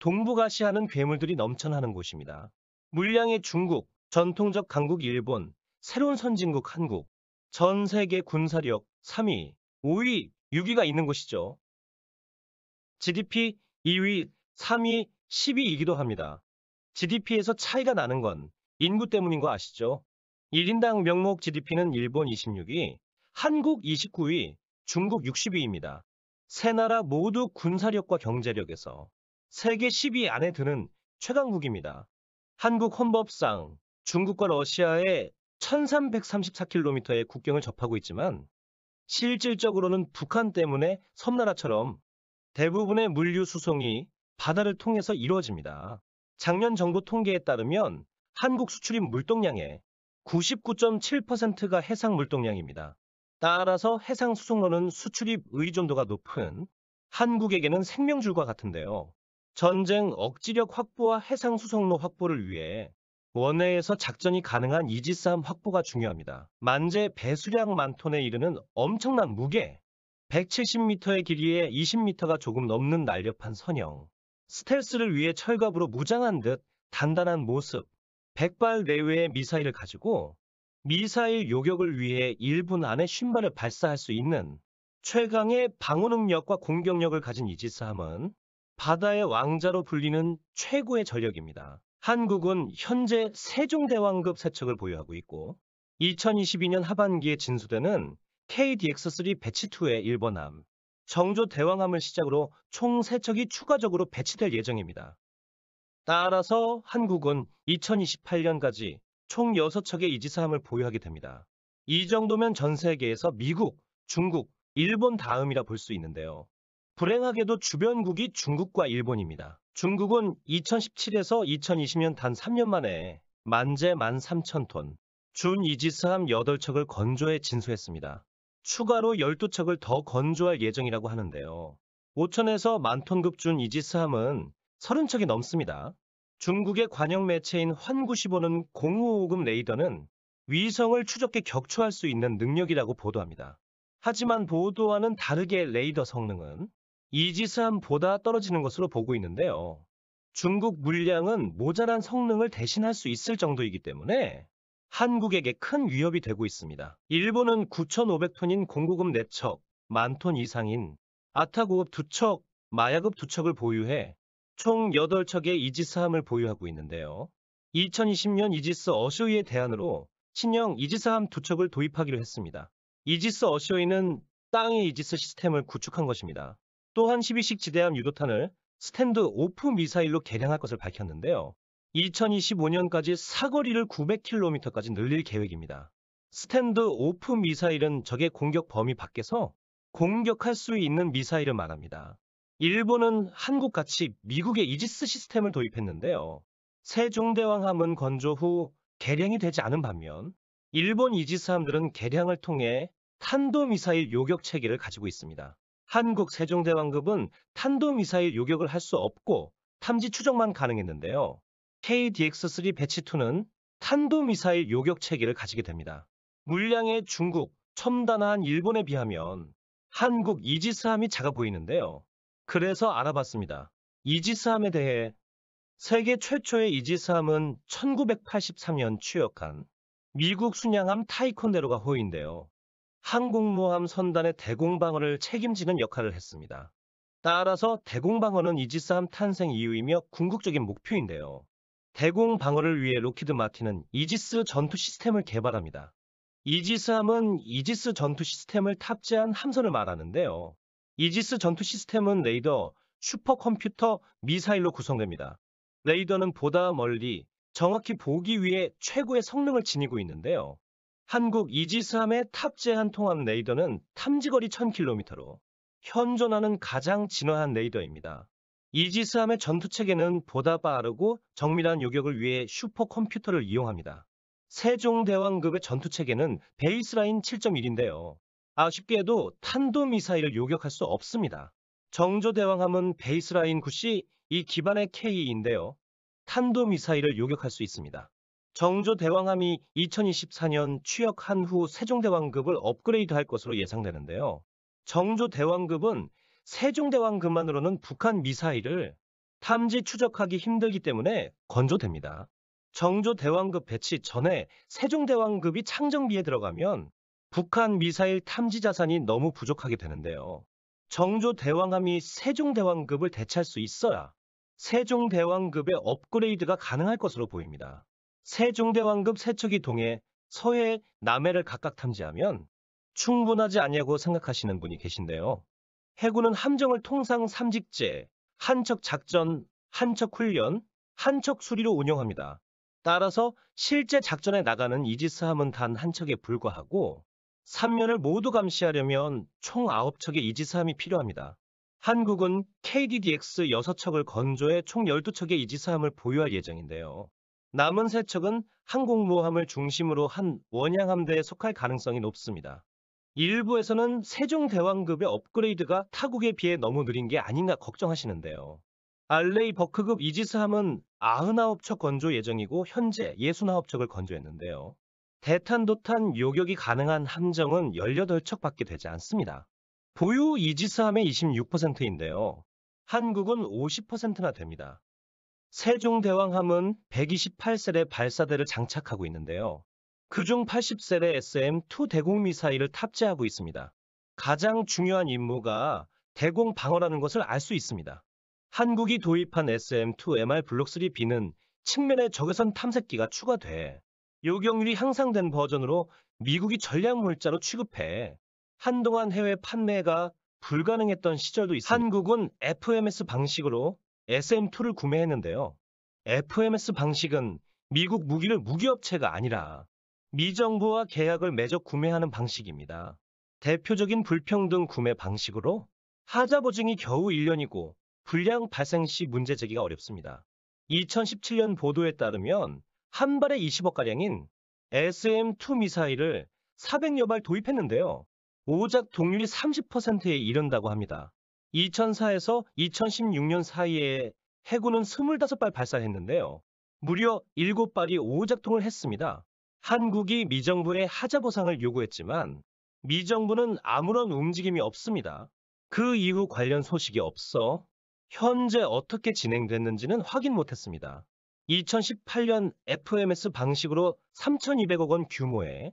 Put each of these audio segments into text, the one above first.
동북아시아는 괴물들이 넘쳐나는 곳입니다. 물량의 중국, 전통적 강국 일본, 새로운 선진국 한국, 전 세계 군사력 3위, 5위, 6위가 있는 곳이죠. GDP 2위, 3위, 10위이기도 합니다. GDP에서 차이가 나는 건 인구 때문인 거 아시죠? 1인당 명목 GDP는 일본 26위, 한국 29위, 중국 60위입니다. 세 나라 모두 군사력과 경제력에서 세계 10위 안에 드는 최강국입니다. 한국 헌법상 중국과 러시아의 1334km의 국경을 접하고 있지만 실질적으로는 북한 때문에 섬나라처럼 대부분의 물류 수송이 바다를 통해서 이루어집니다. 작년 정부 통계에 따르면 한국 수출입 물동량의 99.7%가 해상 물동량입니다. 따라서 해상 수송로는 수출입 의존도가 높은 한국에게는 생명줄과 같은데요. 전쟁 억지력 확보와 해상 수송로 확보를 위해 원해에서 작전이 가능한 이지스함 확보가 중요합니다. 만재 배수량 만 톤에 이르는 엄청난 무게, 170m의 길이에 20m가 조금 넘는 날렵한 선형, 스텔스를 위해 철갑으로 무장한 듯 단단한 모습, 100발 내외의 미사일을 가지고 미사일 요격을 위해 1분 안에 50발을 발사할 수 있는 최강의 방어 능력과 공격력을 가진 이지스함은 바다의 왕자로 불리는 최고의 전력입니다. 한국은 현재 세종대왕급 세척을 보유하고 있고 2022년 하반기에 진수되는 KDX-3 배치2의 일본함, 정조대왕함을 시작으로 총 3척이 추가적으로 배치될 예정입니다. 따라서 한국은 2028년까지 총 6척의 이지스함을 보유하게 됩니다. 이 정도면 전 세계에서 미국, 중국, 일본 다음이라 볼 수 있는데요. 불행하게도 주변국이 중국과 일본입니다. 중국은 2017에서 2020년 단 3년 만에 만재 13,000톤, 준 이지스함 8척을 건조해 진수했습니다. 추가로 12척을 더 건조할 예정이라고 하는데요. 5,000에서 10,000급 준 이지스함은 30척이 넘습니다. 중국의 관영 매체인 환95는 055급 레이더는 위성을 추적해 격추할 수 있는 능력이라고 보도합니다. 하지만 보도와는 다르게 레이더 성능은 이지스함보다 떨어지는 것으로 보고 있는데요. 중국 물량은 모자란 성능을 대신할 수 있을 정도이기 때문에 한국에게 큰 위협이 되고 있습니다. 일본은 9,500톤인 공고급 4척, 10,000톤 이상인 아타고급 2척, 마야급 2척을 보유해 총 8척의 이지스함을 보유하고 있는데요. 2020년 이지스 어쇼이의 대안으로 신형 이지스함 2척을 도입하기로 했습니다. 이지스 어쇼이는 땅의 이지스 시스템을 구축한 것입니다. 또한 12식 지대함 유도탄을 스탠드 오프 미사일로 개량할 것을 밝혔는데요. 2025년까지 사거리를 900km까지 늘릴 계획입니다. 스탠드 오프 미사일은 적의 공격 범위 밖에서 공격할 수 있는 미사일을 말합니다. 일본은 한국같이 미국의 이지스 시스템을 도입했는데요. 세종대왕함은 건조 후 개량이 되지 않은 반면 일본 이지스함들은 개량을 통해 탄도미사일 요격 체계를 가지고 있습니다. 한국 세종대왕급은 탄도미사일 요격을 할 수 없고 탐지 추적만 가능했는데요. KDX-3 배치2는 탄도미사일 요격 체계를 가지게 됩니다. 물량의 중국, 첨단화한 일본에 비하면 한국 이지스함이 작아 보이는데요. 그래서 알아봤습니다. 이지스함에 대해 세계 최초의 이지스함은 1983년 취역한 미국 순양함 타이콘데로가 호위인데요. 항공모함 선단의 대공방어를 책임지는 역할을 했습니다. 따라서 대공방어는 이지스함 탄생 이유이며 궁극적인 목표인데요. 대공방어를 위해 로키드 마틴은 이지스 전투 시스템을 개발합니다. 이지스함은 이지스 전투 시스템을 탑재한 함선을 말하는데요. 이지스 전투 시스템은 레이더, 슈퍼컴퓨터, 미사일로 구성됩니다. 레이더는 보다 멀리 정확히 보기 위해 최고의 성능을 지니고 있는데요. 한국 이지스함에 탑재한 통합 레이더는 탐지거리 1000km로 현존하는 가장 진화한 레이더입니다. 이지스함의 전투체계는 보다 빠르고 정밀한 요격을 위해 슈퍼컴퓨터를 이용합니다. 세종대왕급의 전투체계는 베이스라인 7.1인데요. 아쉽게도 탄도미사일을 요격할 수 없습니다. 정조대왕함은 베이스라인 9C 이 기반의 K인데요. 탄도미사일을 요격할 수 있습니다. 정조대왕함이 2024년 취역한 후 세종대왕급을 업그레이드할 것으로 예상되는데요. 정조대왕급은 세종대왕급만으로는 북한 미사일을 탐지 추적하기 힘들기 때문에 건조됩니다. 정조대왕급 배치 전에 세종대왕급이 창정비에 들어가면 북한 미사일 탐지 자산이 너무 부족하게 되는데요. 정조대왕함이 세종대왕급을 대체할 수 있어야 세종대왕급의 업그레이드가 가능할 것으로 보입니다. 세종대왕급 세척이 동해, 서해, 남해를 각각 탐지하면 충분하지 않냐고 생각하시는 분이 계신데요. 해군은 함정을 통상 3직제, 한척 작전, 한척 훈련, 한척 수리로 운영합니다. 따라서 실제 작전에 나가는 이지스함은 단 한 척에 불과하고 3면을 모두 감시하려면 총 9척의 이지스함이 필요합니다. 한국은 KDDX 6척을 건조해 총 12척의 이지스함을 보유할 예정인데요. 남은 3척은 항공모함을 중심으로 한 원양함대에 속할 가능성이 높습니다. 일부에서는 세종대왕급의 업그레이드가 타국에 비해 너무 느린 게 아닌가 걱정하시는데요. 알레이 버크급 이지스함은 99척 건조 예정이고 현재 69척을 건조했는데요. 대탄도탄 요격이 가능한 함정은 18척밖에 되지 않습니다. 보유 이지스함의 26%인데요. 한국은 50%나 됩니다. 세종대왕함은 128셀의 발사대를 장착하고 있는데요. 그중 80셀의 SM-2 대공미사일을 탑재하고 있습니다. 가장 중요한 임무가 대공 방어라는 것을 알 수 있습니다. 한국이 도입한 SM-2 MR 블록3B는 측면에 적외선 탐색기가 추가돼 요격률이 향상된 버전으로 미국이 전략물자로 취급해 한동안 해외 판매가 불가능했던 시절도 있습니다. 한국은 FMS 방식으로 SM-2를 구매했는데요. FMS 방식은 미국 무기를 무기업체가 아니라 미정부와 계약을 맺어 구매하는 방식입니다. 대표적인 불평등 구매 방식으로 하자 보증이 겨우 1년이고 불량 발생 시 문제 제기가 어렵습니다. 2017년 보도에 따르면 한 발에 20억가량인 SM-2 미사일을 400여 발 도입했는데요. 오작 동률이 30%에 이른다고 합니다. 2004에서 2016년 사이에 해군은 25발 발사했는데요. 무려 7발이 오작동을 했습니다. 한국이 미정부에 하자 보상을 요구했지만 미정부는 아무런 움직임이 없습니다. 그 이후 관련 소식이 없어 현재 어떻게 진행됐는지는 확인 못했습니다. 2018년 FMS 방식으로 3,200억 원 규모의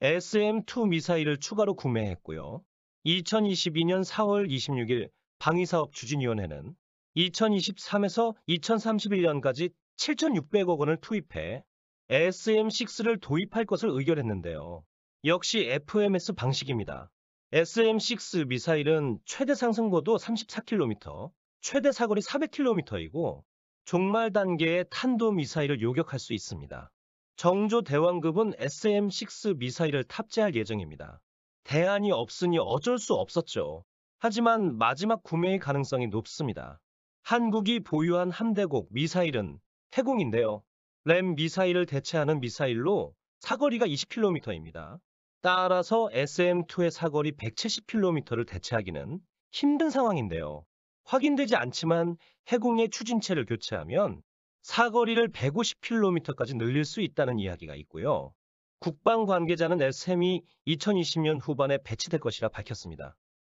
SM-2 미사일을 추가로 구매했고요. 2022년 4월 26일 방위사업추진위원회는 2023에서 2031년까지 7,600억 원을 투입해 SM-6를 도입할 것을 의결했는데요. 역시 FMS 방식입니다. SM-6 미사일은 최대 상승고도 34km, 최대 사거리 400km이고 종말 단계의 탄도미사일을 요격할 수 있습니다. 정조대왕급은 SM-6 미사일을 탑재할 예정입니다. 대안이 없으니 어쩔 수 없었죠. 하지만 마지막 구매의 가능성이 높습니다. 한국이 보유한 함대국 미사일은 해공인데요. 램 미사일을 대체하는 미사일로 사거리가 20km입니다. 따라서 SM-2의 사거리 170km를 대체하기는 힘든 상황인데요. 확인되지 않지만 해공의 추진체를 교체하면 사거리를 150km까지 늘릴 수 있다는 이야기가 있고요. 국방 관계자는 LSAM이 2020년 후반에 배치될 것이라 밝혔습니다.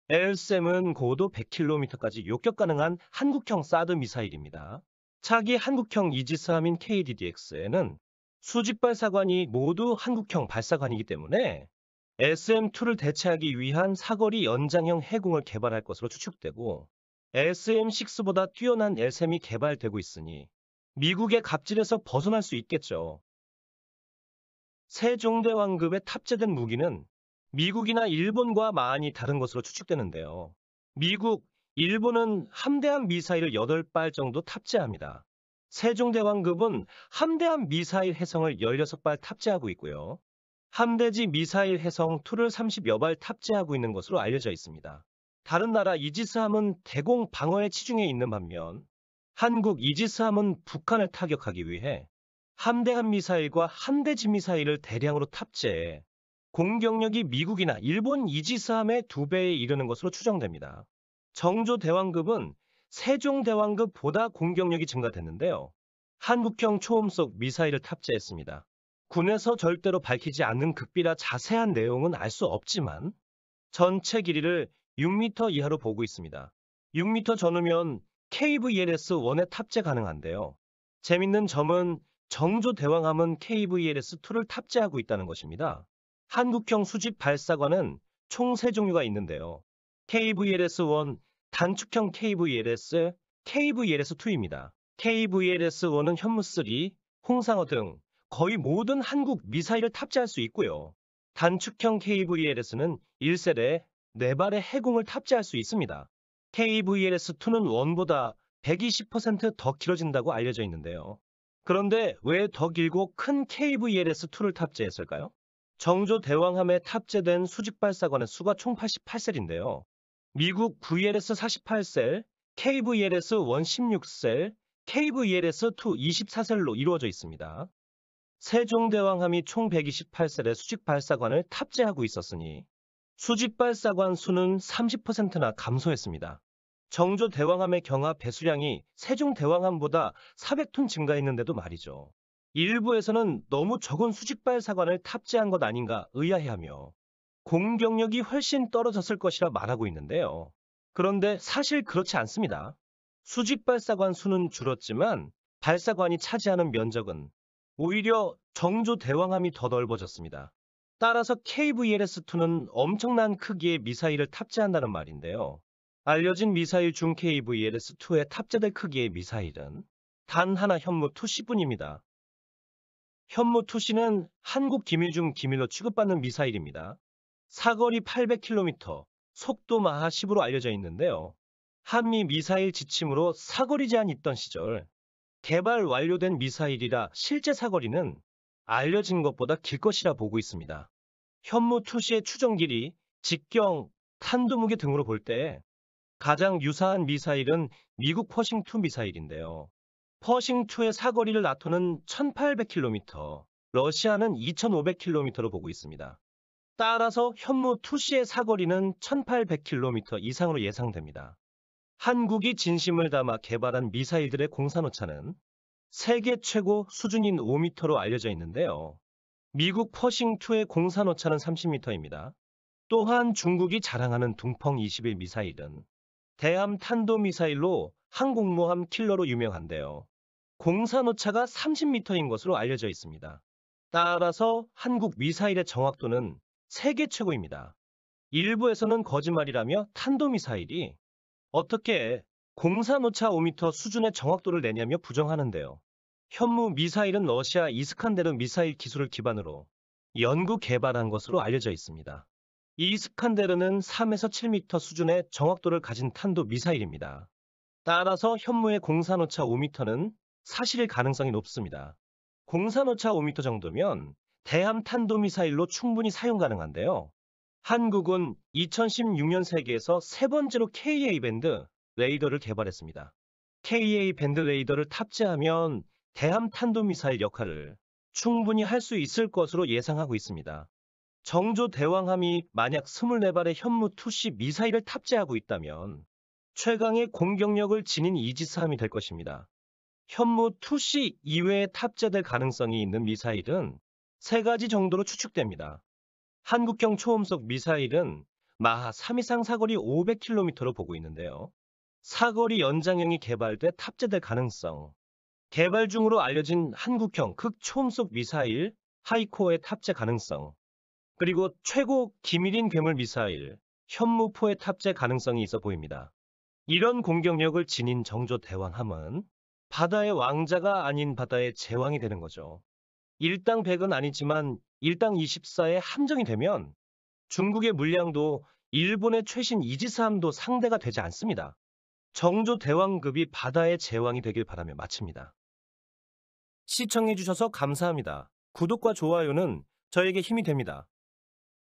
LSAM은 고도 100km까지 요격 가능한 한국형 사드 미사일입니다. 차기 한국형 이지스함인 KDDX에는 수직 발사관이 모두 한국형 발사관이기 때문에 SM-2를 대체하기 위한 사거리 연장형 해공을 개발할 것으로 추측되고 SM-6보다 뛰어난 LSAM이 개발되고 있으니 미국의 갑질에서 벗어날 수 있겠죠. 세종대왕급에 탑재된 무기는 미국이나 일본과 많이 다른 것으로 추측되는데요. 미국, 일본은 함대함 미사일을 8발 정도 탑재합니다. 세종대왕급은 함대함 미사일 해성을 16발 탑재하고 있고요. 함대지 미사일 해성2를 30여 발 탑재하고 있는 것으로 알려져 있습니다. 다른 나라 이지스함은 대공 방어에 치중해 있는 반면 한국 이지스함은 북한을 타격하기 위해 함대함 미사일과 함대지 미사일을 대량으로 탑재해 공격력이 미국이나 일본 이지스함의 2배에 이르는 것으로 추정됩니다. 정조대왕급은 세종대왕급보다 공격력이 증가됐는데요. 한국형 초음속 미사일을 탑재했습니다. 군에서 절대로 밝히지 않는 극비라 자세한 내용은 알 수 없지만 전체 길이를 6m 이하로 보고 있습니다. 6m 전후면 KVLS-1에 탑재 가능한데요. 재밌는 점은 정조대왕함은 KVLS-2를 탑재하고 있다는 것입니다. 한국형 수직 발사관은 총 3종류가 있는데요. KVLS-1, 단축형 KVLS, KVLS-2입니다. KVLS-1은 현무3, 홍상어 등 거의 모든 한국 미사일을 탑재할 수 있고요. 단축형 KVLS는 1셀에 4발의 해공을 탑재할 수 있습니다. KVLS-2는 1보다 120% 더 길어진다고 알려져 있는데요. 그런데 왜 더 길고 큰 KVLS-2를 탑재했을까요? 정조대왕함에 탑재된 수직발사관의 수가 총 88셀인데요. 미국 VLS-48셀, KVLS-1 16셀, KVLS-2 24셀로 이루어져 있습니다. 세종대왕함이 총 128셀의 수직발사관을 탑재하고 있었으니 수직발사관 수는 30%나 감소했습니다. 정조대왕함의 경하 배수량이 세종대왕함보다 400톤 증가했는데도 말이죠. 일부에서는 너무 적은 수직발사관을 탑재한 것 아닌가 의아해하며 공격력이 훨씬 떨어졌을 것이라 말하고 있는데요. 그런데 사실 그렇지 않습니다. 수직발사관 수는 줄었지만 발사관이 차지하는 면적은 오히려 정조대왕함이 더 넓어졌습니다. 따라서 KVLS-2는 엄청난 크기의 미사일을 탑재한다는 말인데요. 알려진 미사일 중 KVLS-2에 탑재될 크기의 미사일은 단 하나 현무2C뿐입니다. 현무2C는 한국 기밀 중 기밀로 취급받는 미사일입니다. 사거리 800km, 속도 마하 10으로 알려져 있는데요. 한미 미사일 지침으로 사거리 제한이 있던 시절 개발 완료된 미사일이라 실제 사거리는 알려진 것보다 길 것이라 보고 있습니다. 현무2C의 추정 길이, 직경, 탄도무게 등으로 볼 때 가장 유사한 미사일은 미국 퍼싱2 미사일인데요. 퍼싱2의 사거리를 나토는 1800km, 러시아는 2500km로 보고 있습니다. 따라서 현무2C의 사거리는 1800km 이상으로 예상됩니다. 한국이 진심을 담아 개발한 미사일들의 공산오차는 세계 최고 수준인 5m로 알려져 있는데요. 미국 퍼싱2의 공산오차는 30m입니다. 또한 중국이 자랑하는 둥펑 21 미사일은 대함 탄도미사일로 항공모함 킬러로 유명한데요. 공산오차가 30m인 것으로 알려져 있습니다. 따라서 한국 미사일의 정확도는 세계 최고입니다. 일부에서는 거짓말이라며 탄도미사일이 어떻게 공산오차 5m 수준의 정확도를 내냐며 부정하는데요. 현무 미사일은 러시아 이스칸데르 미사일 기술을 기반으로 연구 개발한 것으로 알려져 있습니다. 이스칸데르는 3에서 7m 수준의 정확도를 가진 탄도 미사일입니다. 따라서 현무의 공산오차 5m는 사실일 가능성이 높습니다. 공산오차 5m 정도면 대함 탄도미사일로 충분히 사용 가능한데요. 한국은 2016년 세계에서 세 번째로 KA-밴드 레이더를 개발했습니다. KA-밴드 레이더를 탑재하면 대함 탄도미사일 역할을 충분히 할 수 있을 것으로 예상하고 있습니다. 정조대왕함이 만약 24발의 현무2C 미사일을 탑재하고 있다면 최강의 공격력을 지닌 이지스함이 될 것입니다. 현무2C 이외에 탑재될 가능성이 있는 미사일은 3가지 정도로 추측됩니다. 한국형 초음속 미사일은 마하 3 이상 사거리 500km로 보고 있는데요. 사거리 연장형이 개발돼 탑재될 가능성, 개발 중으로 알려진 한국형 극초음속 미사일 하이코어의 탑재 가능성, 그리고 최고 기밀인 괴물 미사일 현무4의 탑재 가능성이 있어 보입니다. 이런 공격력을 지닌 정조대왕함은 바다의 왕자가 아닌 바다의 제왕이 되는 거죠. 일당 100은 아니지만 일당 24에 함정이 되면 중국의 물량도 일본의 최신 이지스함도 상대가 되지 않습니다. 정조대왕급이 바다의 제왕이 되길 바라며 마칩니다. 시청해주셔서 감사합니다. 구독과 좋아요는 저에게 힘이 됩니다.